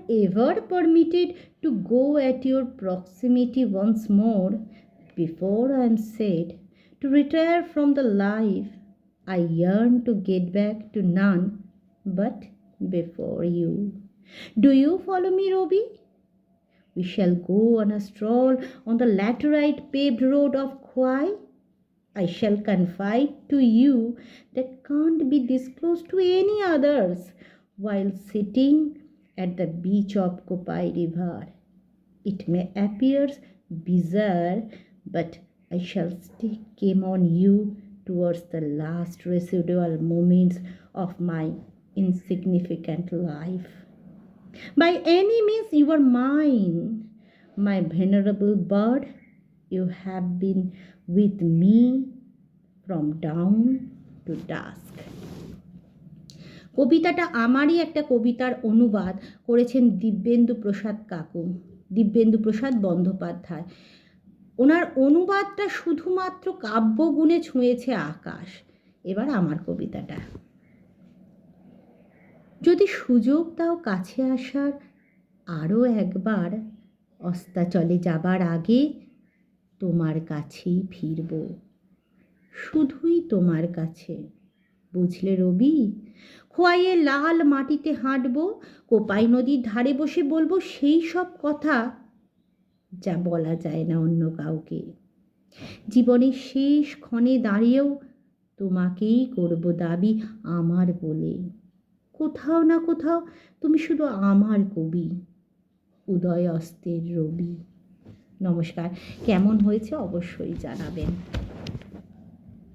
ever permitted to go at your proximity once more before I am said to retire from the life I yearn to get back to none but before you. Do you follow me, Roby? We shall go on a stroll on the laterite paved road of Khwai. I shall confide to you that can't be disclosed to any others while sitting at the beach of Kopai River. It may appear bizarre, but I shall stick game on you towards the last residual moments of my insignificant life. By any means, you are mine, my venerable bird. You have been with me from dawn to dusk. কবিতাটা আমারই একটা কবিতার অনুবাদ করেছেন দিব্যেন্দু প্রসাদ কাকু, দিব্যেন্দু প্রসাদ বন্দ্যোপাধ্যায়। ওনার অনুবাদটা শুধুমাত্র কাব্যগুণে ছুঁয়েছে আকাশ। এবার আমার কবিতাটা। যদি সুযোগ দাও কাছে আসার আরও একবার, অস্তাচলে যাবার আগে তোমার কাছেই ফিরব, শুধুই তোমার কাছে। বুঝলে রবি? খোয়াইয়ে লাল মাটিতে হাঁটব, কোপাই নদীর ধারে বসে বলবো সেই সব কথা যা বলা যায় না অন্য কাউকে। জীবনের শেষ ক্ষণে দাঁড়িয়েও তোমাকেই করব দাবি আমার বলে। কোথাও না কোথাও তুমি শুধু আমার কবি, উদয় অস্তের রবি। নমস্কার। কেমন হয়েছে অবশ্যই জানাবেন।